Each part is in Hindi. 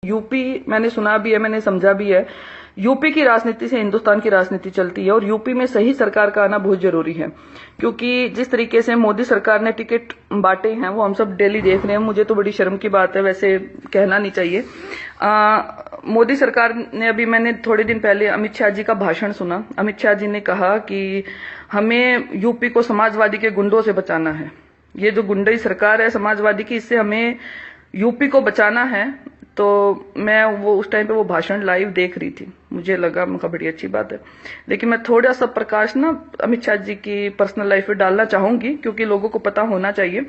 यूपी मैंने सुना भी है, मैंने समझा भी है, यूपी की राजनीति से हिंदुस्तान की राजनीति चलती है और यूपी में सही सरकार का आना बहुत जरूरी है, क्योंकि जिस तरीके से मोदी सरकार ने टिकट बांटे हैं वो हम सब डेली देख रहे हैं। मुझे तो बड़ी शर्म की बात है, वैसे कहना नहीं चाहिए। मोदी सरकार ने, अभी मैंने थोड़े दिन पहले अमित शाह जी का भाषण सुना। अमित शाह जी ने कहा कि हमें यूपी को समाजवादी के गुंडों से बचाना है। ये जो गुंडई सरकार है समाजवादी की, इससे हमें यूपी को बचाना है। तो मैं वो उस टाइम पे वो भाषण लाइव देख रही थी, मुझे लगा बड़ी अच्छी बात है। लेकिन मैं थोड़ा सा प्रकाश ना अमित शाह जी की पर्सनल लाइफ पे डालना चाहूंगी, क्योंकि लोगों को पता होना चाहिए।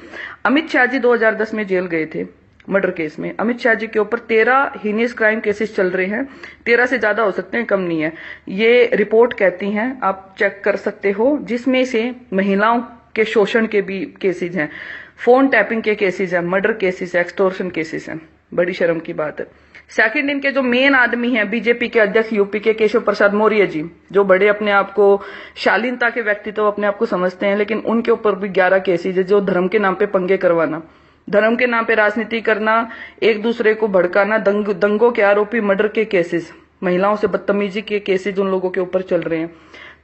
अमित शाह जी 2010 में जेल गए थे मर्डर केस में। अमित शाह जी के ऊपर 13 हीनियस क्राइम केसेस चल रहे हैं, 13 से ज्यादा हो सकते हैं, कम नहीं है। ये रिपोर्ट कहती है, आप चेक कर सकते हो, जिसमें से महिलाओं के शोषण के भी केसेज हैं, फोन टैपिंग के केसेज हैं, मर्डर केसेस, एक्सटॉर्शन केसेस हैं। बड़ी शर्म की बात है। सेकंड, इनके जो मेन आदमी हैं बीजेपी के अध्यक्ष यूपी के केशव प्रसाद मौर्य जी, जो बड़े अपने आप को शालीनता के व्यक्ति तो अपने आप को समझते हैं, लेकिन उनके ऊपर भी 11 केसेज है। जो धर्म के नाम पे पंगे करवाना, धर्म के नाम पे राजनीति करना, एक दूसरे को भड़काना, दंगों के आरोपी, मर्डर के केसेस, महिलाओं से बदतमीजी के केसेज उन लोगों के ऊपर चल रहे हैं।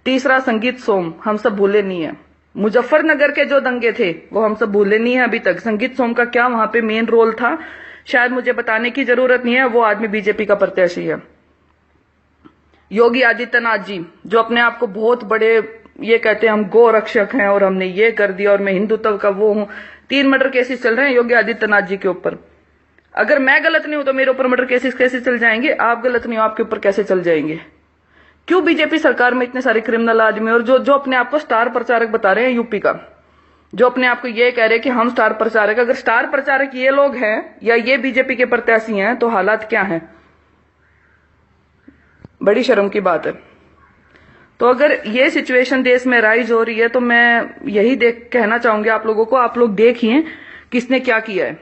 तीसरा, संगीत सोम, हम सब भूले नहीं है। मुजफ्फरनगर के जो दंगे थे वो हम सब भूले नहीं है अभी तक। संगीत सोम का क्या वहां पे मेन रोल था, शायद मुझे बताने की जरूरत नहीं है, वो आदमी बीजेपी का प्रत्याशी है। योगी आदित्यनाथ जी, जो अपने आप को बहुत बड़े ये कहते हैं हम गौ रक्षक हैं और हमने ये कर दिया और मैं हिंदुत्व का वो हूं। 3 मर्डर केसेस चल रहे हैं योगी आदित्यनाथ जी के ऊपर। अगर मैं गलत नहीं हूं तो मेरे ऊपर मर्डर केसेस कैसे चल जाएंगे? आप गलत नहीं हो, आपके ऊपर कैसे चल जाएंगे? क्यों बीजेपी सरकार में इतने सारे क्रिमिनल आदमी और जो अपने आप को स्टार प्रचारक बता रहे हैं यूपी का, जो अपने आप को ये कह रहे हैं कि हम स्टार प्रचारक, अगर स्टार प्रचारक ये लोग हैं या ये बीजेपी के प्रत्याशी हैं तो हालात क्या हैं? बड़ी शर्म की बात है। तो अगर ये सिचुएशन देश में राइज हो रही है तो मैं यही कहना चाहूंगी आप लोगों को, आप लोग देखिए किसने क्या किया है।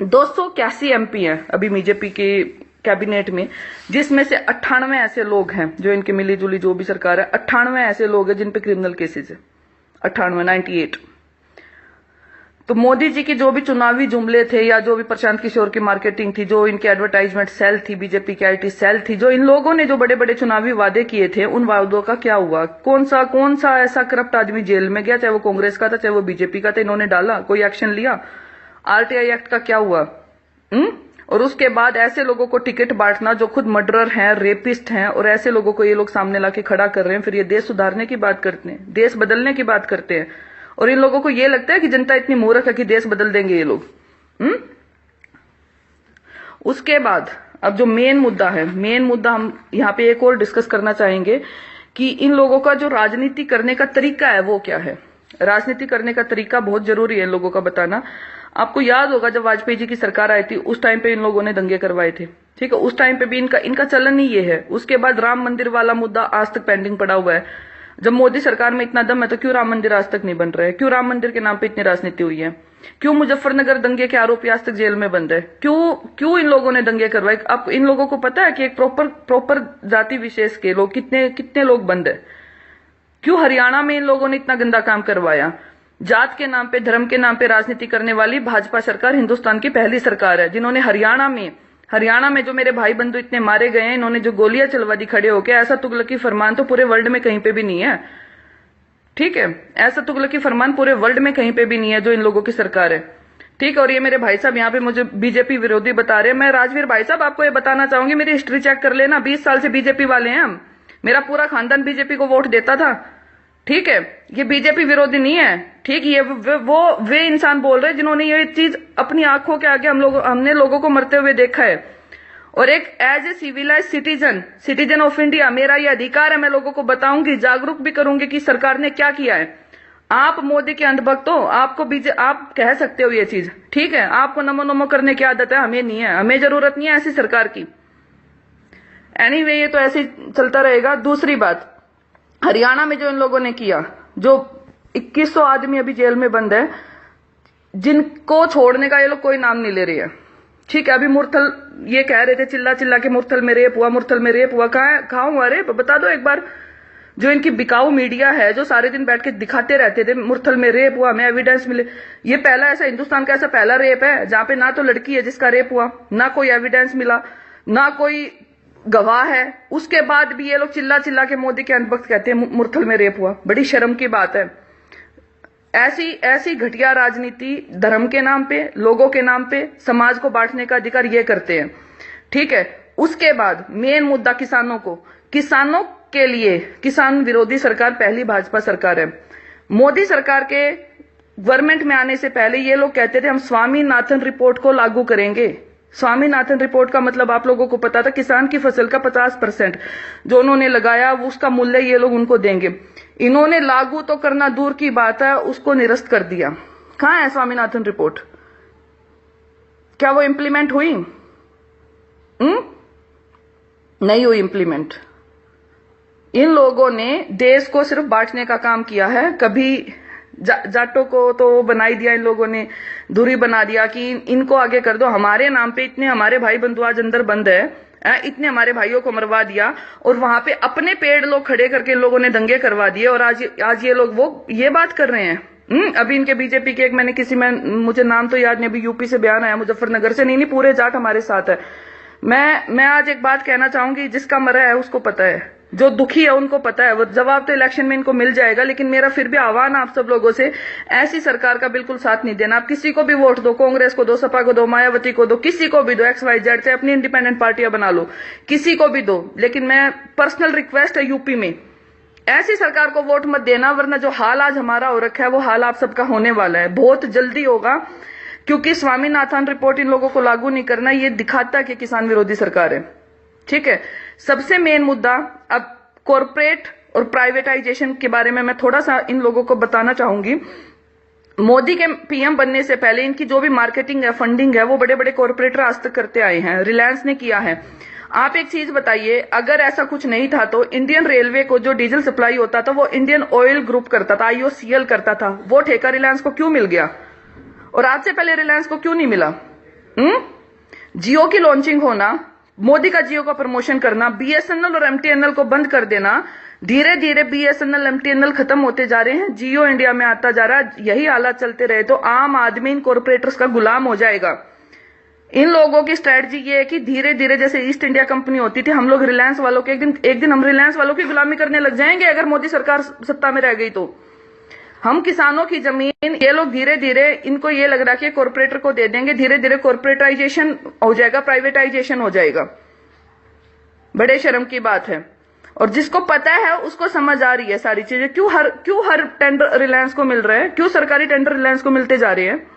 281 एमपी हैं अभी बीजेपी के कैबिनेट में, जिसमें से 98 ऐसे लोग हैं जो इनकी मिली जुली जो भी सरकार है, 98 ऐसे लोग हैं जिन पे क्रिमिनल केसेस है। 98 तो मोदी जी की जो भी चुनावी जुमले थे या जो भी प्रशांत किशोर की मार्केटिंग थी, जो इनकी एडवर्टाइजमेंट सेल थी, बीजेपी की आईटी सेल थी, जो इन लोगों ने जो बड़े बड़े चुनावी वादे किए थे, उन वादों का क्या हुआ? कौन सा ऐसा करप्ट आदमी जेल में गया, चाहे वो कांग्रेस का था चाहे वो बीजेपी का था, इन्होंने डाला कोई एक्शन लिया? आरटीआई एक्ट का क्या हुआ? और उसके बाद ऐसे लोगों को टिकट बांटना जो खुद मर्डरर हैं, रेपिस्ट हैं, और ऐसे लोगों को ये लोग सामने लाके खड़ा कर रहे हैं, फिर ये देश सुधारने की बात करते हैं, देश बदलने की बात करते हैं, और इन लोगों को ये लगता है कि जनता इतनी मूर्ख है कि देश बदल देंगे ये लोग। उसके बाद अब जो मेन मुद्दा है, मेन मुद्दा हम यहाँ पे एक और डिस्कस करना चाहेंगे कि इन लोगों का जो राजनीति करने का तरीका है वो क्या है। राजनीति करने का तरीका बहुत जरूरी है इन लोगों का बताना। आपको याद होगा जब वाजपेयी जी की सरकार आई थी, उस टाइम पे इन लोगों ने दंगे करवाए थे, ठीक है, उस टाइम पे भी इनका चलन ही ये है। उसके बाद राम मंदिर वाला मुद्दा आज तक पेंडिंग पड़ा हुआ है। जब मोदी सरकार में इतना दम है तो क्यों राम मंदिर आज तक नहीं बन रहा है? क्यों राम मंदिर के नाम पे इतनी राजनीति हुई है? क्यों मुजफ्फरनगर दंगे के आरोपी आज तक जेल में बंद है? क्यों इन लोगों ने दंगे करवाए? अब इन लोगों को पता है कि एक प्रॉपर जाति विशेष के लोग कितने लोग बंद है? क्यों हरियाणा में इन लोगों ने इतना गंदा काम करवाया? जात के नाम पे, धर्म के नाम पे राजनीति करने वाली भाजपा सरकार हिंदुस्तान की पहली सरकार है जिन्होंने हरियाणा में जो मेरे भाई बंधु इतने मारे गए हैं, इन्होंने जो गोलियां चलवा दी खड़े होकर, ऐसा तुगलकी फरमान तो पूरे वर्ल्ड में कहीं पे भी नहीं है, ठीक है? ऐसा तुगलकी फरमान पूरे वर्ल्ड में कहीं पे भी नहीं है जो इन लोगों की सरकार है, ठीक है? और ये मेरे भाई साहब यहाँ पे मुझे बीजेपी विरोधी बता रहे हैं। मैं राजवीर भाई साहब आपको ये बताना चाहूंगी, मेरी हिस्ट्री चेक कर लेना, 20 साल से बीजेपी वाले हैं हम, मेरा पूरा खानदान बीजेपी को वोट देता था, ठीक है? ये बीजेपी विरोधी नहीं है, ठीक? ये वे इंसान बोल रहे हैं जिन्होंने ये चीज अपनी आंखों के आगे हमने लोगों को मरते हुए देखा है। और एक as a civilise citizen of India मेरा ये अधिकार है, मैं लोगों को बताऊंगी, जागरूक भी करूंगी कि सरकार ने क्या किया है। आप मोदी के अंधभक्त हो, आप कह सकते हो ये चीज, ठीक है? आपको नमो नमो करने की आदत है, हमें नहीं है, हमें जरूरत नहीं है ऐसी सरकार की। एनीवे, ये तो ऐसे चलता रहेगा। दूसरी बात, हरियाणा में जो इन लोगों ने किया, जो 2100 आदमी अभी जेल में बंद है, जिनको छोड़ने का ये लोग कोई नाम नहीं ले रहे हैं, ठीक है? अभी मुरथल ये कह रहे थे चिल्ला चिल्ला के, मुरथल में रेप हुआ, मुरथल में रेप हुआ। कहाँ हुआ रेप? बता दो एक बार। जो इनकी बिकाऊ मीडिया है, जो सारे दिन बैठ के दिखाते रहते थे मुरथल में रेप हुआ, हमें एविडेंस मिले। ये पहला ऐसा हिंदुस्तान का ऐसा पहला रेप है जहां पे ना तो लड़की है जिसका रेप हुआ, ना कोई एविडेंस मिला, ना कोई गवाह है। उसके बाद भी ये लोग चिल्ला चिल्ला के मोदी के अंधभक्त कहते हैं मुरथल में रेप हुआ। बड़ी शर्म की बात है। ऐसी घटिया राजनीति धर्म के नाम पे, लोगों के नाम पे, समाज को बांटने का अधिकार ये करते हैं। ठीक है। उसके बाद मेन मुद्दा किसानों के लिए किसान विरोधी सरकार पहली भाजपा सरकार है। मोदी सरकार के गवर्नमेंट में आने से पहले ये लोग कहते थे हम स्वामीनाथन रिपोर्ट को लागू करेंगे। स्वामीनाथन रिपोर्ट का मतलब आप लोगों को पता था, किसान की फसल का 50% जो उन्होंने लगाया उसका मूल्य ये लोग उनको देंगे। इन्होंने लागू तो करना दूर की बात है, उसको निरस्त कर दिया। कहां है स्वामीनाथन रिपोर्ट? क्या वो इंप्लीमेंट हुई? नहीं हुई इंप्लीमेंट। इन लोगों ने देश को सिर्फ बांटने का काम किया है। कभी जाटों को तो बना ही दिया इन लोगों ने, दूरी बना दिया कि इनको आगे कर दो, हमारे नाम पे इतने हमारे भाई बंधु आज अंदर बंद है, इतने हमारे भाइयों को मरवा दिया। और वहां पे अपने पेड़ लोग खड़े करके इन लोगों ने दंगे करवा दिए। और आज ये लोग ये बात कर रहे हैं। अभी इनके बीजेपी के एक मुझे नाम तो याद नहीं, अभी यूपी से बयान आया, मुजफ्फरनगर से, नहीं पूरे जाट हमारे साथ है। मैं आज एक बात कहना चाहूंगी, जिसका मरा है उसको पता है, जो दुखी है उनको पता है। वो जवाब तो इलेक्शन में इनको मिल जाएगा, लेकिन मेरा फिर भी आह्वान आप सब लोगों से, ऐसी सरकार का बिल्कुल साथ नहीं देना। आप किसी को भी वोट दो, कांग्रेस को दो, सपा को दो, मायावती को दो, किसी को भी दो, XYZ से अपनी इंडिपेंडेंट पार्टियां बना लो, किसी को भी दो। लेकिन मैं पर्सनल रिक्वेस्ट है, यूपी में ऐसी सरकार को वोट मत देना, वरना जो हाल आज हमारा हो रखा है वो हाल आप सबका होने वाला है, बहुत जल्दी होगा। क्योंकि स्वामीनाथन रिपोर्ट इन लोगों को लागू नहीं करना, ये दिखाता है कि किसान विरोधी सरकार है। ठीक है। सबसे मेन मुद्दा अब कॉर्पोरेट और प्राइवेटाइजेशन के बारे में मैं थोड़ा सा इन लोगों को बताना चाहूंगी। मोदी के पीएम बनने से पहले इनकी जो भी मार्केटिंग है, फंडिंग है, वो बड़े बड़े कॉर्पोरेटर आज तक करते आए हैं। रिलायंस ने किया है। आप एक चीज बताइए, अगर ऐसा कुछ नहीं था तो इंडियन रेलवे को जो डीजल सप्लाई होता था वो इंडियन ऑयल ग्रुप करता था, IOCL करता था। वो ठेका रिलायंस को क्यों मिल गया और आज से पहले रिलायंस को क्यों नहीं मिला? जियो की लॉन्चिंग होना, मोदी का जियो का प्रमोशन करना, BSNL और MTNL को बंद कर देना, धीरे धीरे BSNL MTNL खत्म होते जा रहे हैं, जियो इंडिया में आता जा रहा है। यही हालात चलते रहे तो आम आदमी इन कॉर्पोरेटर्स का गुलाम हो जाएगा। इन लोगों की स्ट्रेटजी ये है कि धीरे धीरे, जैसे ईस्ट इंडिया कंपनी होती थी, हम लोग रिलायंस वालों के एक दिन हम रिलायंस वालों की गुलामी करने लग जाएंगे अगर मोदी सरकार सत्ता में रह गई तो। हम किसानों की जमीन ये लोग धीरे धीरे, इनको ये लग रहा है कि कॉर्पोरेटर को दे देंगे, धीरे धीरे कॉर्पोरेटाइजेशन हो जाएगा, प्राइवेटाइजेशन हो जाएगा। बड़े शर्म की बात है। और जिसको पता है उसको समझ आ रही है सारी चीजें। क्यों हर टेंडर रिलायंस को मिल रहा है? क्यों सरकारी टेंडर रिलायंस को मिलते जा रहे हैं?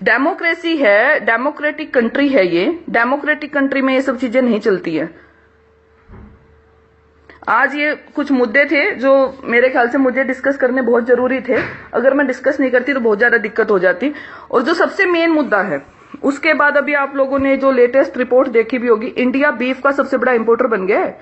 डेमोक्रेसी है, डेमोक्रेटिक कंट्री है ये। डेमोक्रेटिक कंट्री में ये सब चीजें नहीं चलती है। आज ये कुछ मुद्दे थे जो मेरे ख्याल से मुझे डिस्कस करने बहुत जरूरी थे। अगर मैं डिस्कस नहीं करती तो बहुत ज्यादा दिक्कत हो जाती। और जो सबसे मेन मुद्दा है, उसके बाद अभी आप लोगों ने जो लेटेस्ट रिपोर्ट देखी भी होगी, इंडिया बीफ का सबसे बड़ा इंपोर्टर बन गया है।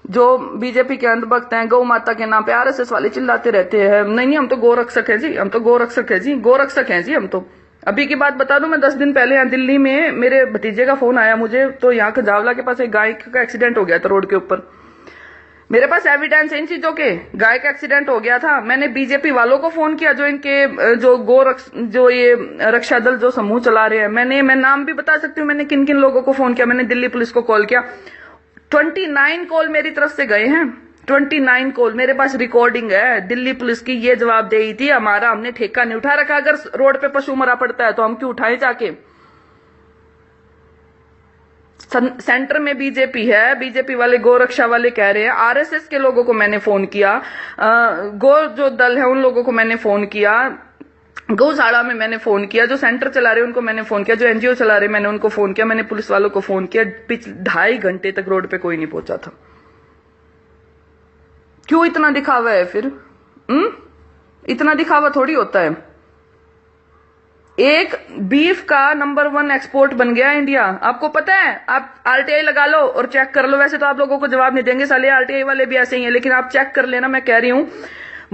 जो बीजेपी के अंधभक्त हैं, गौ माता के नाम पे RSS वाले चिल्लाते रहते हैं, नहीं हम तो गोरक्षक है जी, हम तो गोरक्षक है जी, गोरक्षक हैं जी हम तो। अभी की बात बता दूं, मैं 10 दिन पहले यहाँ दिल्ली में मेरे भतीजे का फोन आया मुझे, तो यहाँ खजावला के पास एक गाय का एक्सीडेंट हो गया था रोड के ऊपर। मेरे पास एविडेंस है इन चीजों के, गाय का एक्सीडेंट हो गया था। मैंने बीजेपी वालों को फोन किया, जो इनके जो ये रक्षा दल जो समूह चला रहे हैं। मैं नाम भी बता सकती हूँ मैंने किन किन लोगों को फोन किया। मैंने दिल्ली पुलिस को कॉल किया, 29 कॉल मेरी तरफ से गए हैं, 29 कॉल। मेरे पास रिकॉर्डिंग है दिल्ली पुलिस की। ये जवाब दे थी, हमने ठेका नहीं उठा रखा, अगर रोड पे पशु मरा पड़ता है तो हम क्यों उठाए जाके। सेंटर में बीजेपी है, बीजेपी वाले गोरक्षा वाले कह रहे हैं। RSS के लोगों को मैंने फोन किया, गो जो दल है उन लोगों को मैंने फोन किया, गौशाला में मैंने फोन किया, जो सेंटर चला रहे उनको मैंने फोन किया, जो NGO चला रहे मैंने उनको फोन किया, मैंने पुलिस वालों को फोन किया। पिछले 2.5 घंटे तक रोड पे कोई नहीं पहुंचा था। क्यों इतना दिखावा है फिर? इतना दिखावा थोड़ी होता है। एक बीफ का नंबर 1 एक्सपोर्ट बन गया इंडिया। आपको पता है? आप RTI लगा लो और चेक कर लो। वैसे तो आप लोगों को जवाब नहीं देंगे, साले RTI वाले भी ऐसे ही हैं, लेकिन आप चेक कर लेना। मैं कह रही हूं,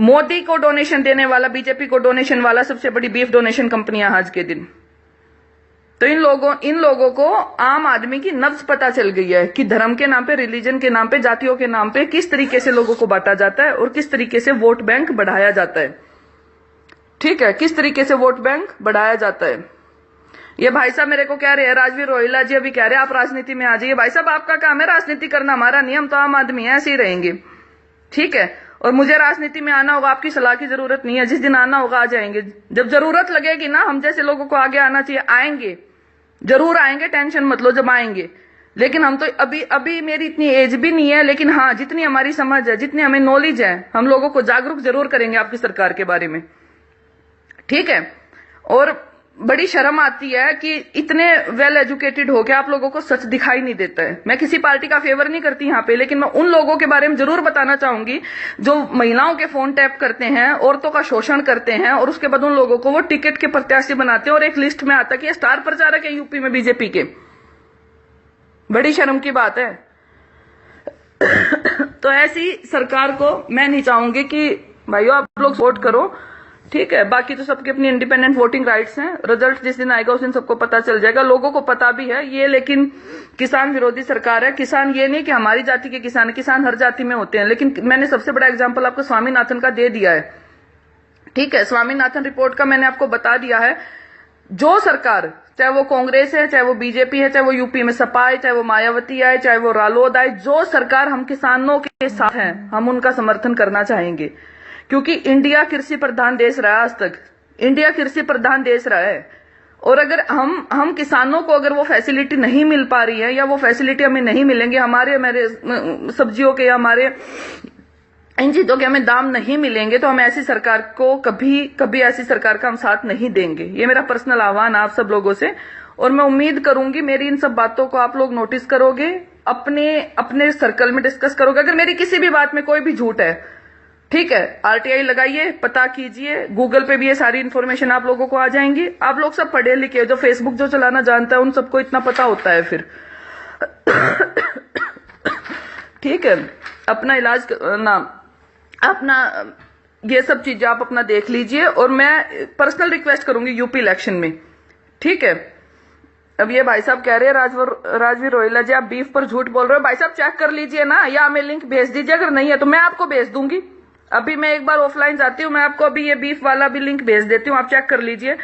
मोदी को डोनेशन देने वाला, बीजेपी को डोनेशन वाला सबसे बड़ी बीफ डोनेशन कंपनियां आज के दिन। तो इन लोगों को आम आदमी की नब्ज पता चल गई है कि धर्म के नाम पे, रिलीजन के नाम पे, जातियों के नाम पे किस तरीके से लोगों को बांटा जाता है और किस तरीके से वोट बैंक बढ़ाया जाता है। ठीक है, किस तरीके से वोट बैंक बढ़ाया जाता है। ये भाई साहब मेरे को कह रहे हैं, राजवीर रोहिला जी अभी कह रहे हैं आप राजनीति में आ जाइए। भाई साहब आपका काम है राजनीति करना, हमारा नहीं, हम तो आम आदमी है, ऐसे ही रहेंगे। ठीक है, और मुझे राजनीति में आना होगा, आपकी सलाह की जरूरत नहीं है, जिस दिन आना होगा आ जाएंगे। जब जरूरत लगेगी ना, हम जैसे लोगों को आगे आना चाहिए, आएंगे, जरूर आएंगे, टेंशन मत लो, जब आएंगे। लेकिन हम तो अभी मेरी इतनी एज भी नहीं है, लेकिन हाँ जितनी हमारी समझ है, जितनी हमें नॉलेज है, हम लोगों को जागरूक जरूर करेंगे आपकी सरकार के बारे में। ठीक है, और बड़ी शर्म आती है कि इतने वेल एजुकेटेड होके आप लोगों को सच दिखाई नहीं देता है। मैं किसी पार्टी का फेवर नहीं करती यहाँ पे, लेकिन मैं उन लोगों के बारे में जरूर बताना चाहूंगी जो महिलाओं के फोन टैप करते हैं, औरतों का शोषण करते हैं, और उसके बाद उन लोगों को वो टिकट के प्रत्याशी बनाते हैं और एक लिस्ट में आता है कि ये स्टार प्रचारक है यूपी में बीजेपी के। बड़ी शर्म की बात है। तो ऐसी सरकार को मैं नहीं चाहूंगी कि भाइयों आप लोग वोट करो। ठीक है, बाकी तो सबके अपनी इंडिपेंडेंट वोटिंग राइट्स हैं। रिजल्ट जिस दिन आएगा उस दिन सबको पता चल जाएगा, लोगों को पता भी है ये। लेकिन किसान विरोधी सरकार है। किसान ये नहीं कि हमारी जाति के किसान, किसान हर जाति में होते हैं। लेकिन मैंने सबसे बड़ा एग्जांपल आपको स्वामीनाथन का दे दिया है। ठीक है, स्वामीनाथन रिपोर्ट का मैंने आपको बता दिया है। जो सरकार, चाहे वो कांग्रेस है, चाहे वो बीजेपी है, चाहे वो यूपी में सपा है, चाहे वो मायावती आए, चाहे वो रालोद आए, जो सरकार हम किसानों के साथ है, हम उनका समर्थन करना चाहेंगे। क्योंकि इंडिया कृषि प्रधान देश रहा है, आज तक इंडिया कृषि प्रधान देश रहा है। और अगर हम किसानों को अगर वो फैसिलिटी नहीं मिल पा रही है, या वो फैसिलिटी हमें नहीं मिलेंगे, हमारे सब्जियों के, हमारे इन चीजों के हमें दाम नहीं मिलेंगे, तो हम ऐसी सरकार को कभी ऐसी सरकार का हम साथ नहीं देंगे। ये मेरा पर्सनल आह्वान आप सब लोगों से। और मैं उम्मीद करूंगी मेरी इन सब बातों को आप लोग नोटिस करोगे, अपने सर्कल में डिस्कस करोगे। अगर मेरी किसी भी बात में कोई भी झूठ है, ठीक है, आरटीआई लगाइए, पता कीजिए, गूगल पे भी ये सारी इन्फॉर्मेशन आप लोगों को आ जाएंगी। आप लोग सब पढ़े लिखे, जो फेसबुक जो चलाना जानता है उन सबको इतना पता होता है फिर। ठीक है, अपना इलाज ना, अपना ये सब चीजें आप अपना देख लीजिए। और मैं पर्सनल रिक्वेस्ट करूंगी यूपी इलेक्शन में। ठीक है, अब ये भाई साहब कह रहे हैं राजवीर रोहिला जी आप बीफ पर झूठ बोल रहे हो। भाई साहब चेक कर लीजिए ना, या हमें लिंक भेज दीजिए, अगर नहीं है तो मैं आपको भेज दूंगी। अभी मैं एक बार ऑफलाइन जाती हूँ, मैं आपको अभी ये बीफ वाला भी लिंक भेज देती हूँ, आप चेक कर लीजिए।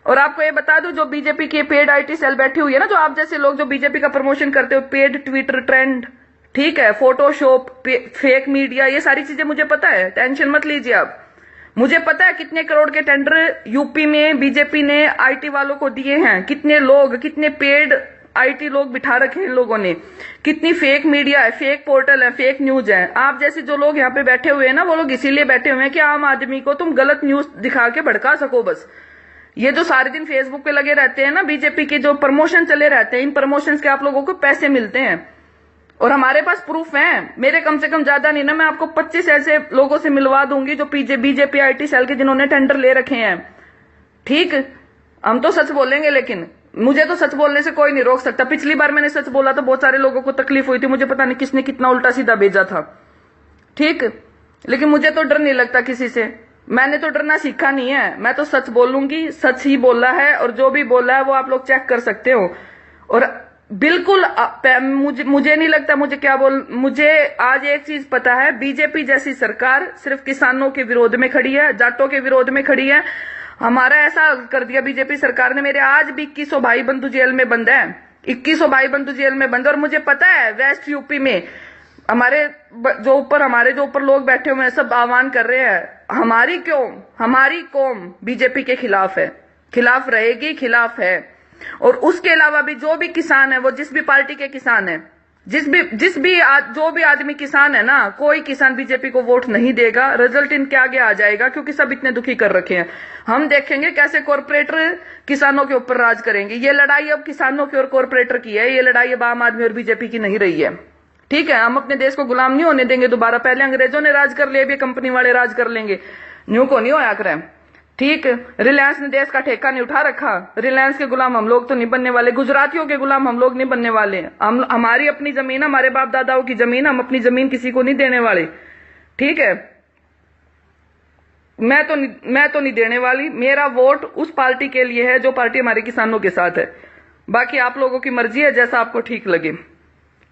और आपको ये बता दूं, जो बीजेपी की पेड आईटी सेल बैठी हुई है ना, जो आप जैसे लोग जो बीजेपी का प्रमोशन करते हो, पेड ट्विटर ट्रेंड, ठीक है, फोटोशॉप, फेक मीडिया, ये सारी चीजें मुझे पता है, टेंशन मत लीजिए आप। मुझे पता है कितने करोड़ के टेंडर यूपी में बीजेपी ने आईटी वालों को दिए हैं, कितने लोग, कितने पेड आईटी लोग बिठा रखे हैं इन लोगों ने, कितनी फेक मीडिया है, फेक पोर्टल है, फेक न्यूज है। आप जैसे जो लोग यहाँ पे बैठे हुए हैं ना, वो लोग इसीलिए बैठे हुए हैं कि आम आदमी को तुम गलत न्यूज दिखा के भड़का सको बस। ये जो सारे दिन फेसबुक पे लगे रहते हैं ना, बीजेपी के जो प्रमोशन चले रहते हैं, इन प्रमोशन के आप लोगों को पैसे मिलते हैं। और हमारे पास प्रूफ है, मेरे कम से कम ज्यादा नहीं ना, मैं आपको 25 ऐसे लोगों से मिलवा दूंगी जो बीजेपी आईटी सेल के जिन्होंने टेंडर ले रखे हैं। ठीक, हम तो सच बोलेंगे, लेकिन मुझे तो सच बोलने से कोई नहीं रोक सकता। पिछली बार मैंने सच बोला तो बहुत सारे लोगों को तकलीफ हुई थी, मुझे पता नहीं किसने कितना उल्टा सीधा भेजा था। ठीक, लेकिन मुझे तो डर नहीं लगता किसी से, मैंने तो डरना सीखा नहीं है। मैं तो सच बोलूंगी, सच ही बोला है, और जो भी बोला है वो आप लोग चेक कर सकते हो। और बिल्कुल मुझे नहीं लगता, मुझे आज एक चीज पता है, बीजेपी जैसी सरकार सिर्फ किसानों के विरोध में खड़ी है, जाटों के विरोध में खड़ी है। हमारा ऐसा कर दिया बीजेपी सरकार ने, मेरे आज भी 2100 भाई बंधु जेल में बंद है, 2100 भाई बंधु जेल में बंद। और मुझे पता है वेस्ट यूपी में हमारे जो ऊपर लोग बैठे हुए हैं, सब आह्वान कर रहे हैं, हमारी कौम बीजेपी के खिलाफ है, खिलाफ रहेगी, खिलाफ है। और उसके अलावा भी जो भी किसान है, वो जिस भी पार्टी के किसान है, जो भी आदमी किसान है ना, कोई किसान बीजेपी को वोट नहीं देगा। रिजल्ट इनके आगे आ जाएगा, क्योंकि सब इतने दुखी कर रखे हैं। हम देखेंगे कैसे कॉर्पोरेटर किसानों के ऊपर राज करेंगे। ये लड़ाई अब किसानों की और कॉर्पोरेटर की है, ये लड़ाई अब आम आदमी और बीजेपी की नहीं रही है। ठीक है, हम अपने देश को गुलाम नहीं होने देंगे दोबारा। पहले अंग्रेजों ने राज कर लिया, अभी कंपनी वाले राज कर लेंगे, न्यू को नहीं होया करें। ठीक, रिलायंस ने देश का ठेका नहीं उठा रखा, रिलायंस के गुलाम हम लोग तो नहीं बनने वाले, गुजरातियों के गुलाम हम लोग नहीं बनने वाले। हमारी अपनी जमीन, हमारे बाप दादाओं की जमीन, हम अपनी जमीन किसी को नहीं देने वाले। ठीक है, मैं तो नहीं देने वाली। मेरा वोट उस पार्टी के लिए है जो पार्टी हमारे किसानों के साथ है। बाकी आप लोगों की मर्जी है, जैसा आपको ठीक लगे।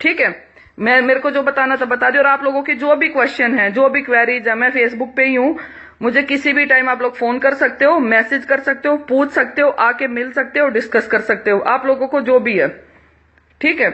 ठीक है, मेरे को जो बताना था बता दिया। और आप लोगों के जो भी क्वेश्चन है, जो भी क्वेरीज है, मैं फेसबुक पे ही हूं, मुझे किसी भी टाइम आप लोग फोन कर सकते हो, मैसेज कर सकते हो, पूछ सकते हो, आके मिल सकते हो, डिस्कस कर सकते हो, आप लोगों को जो भी है। ठीक है।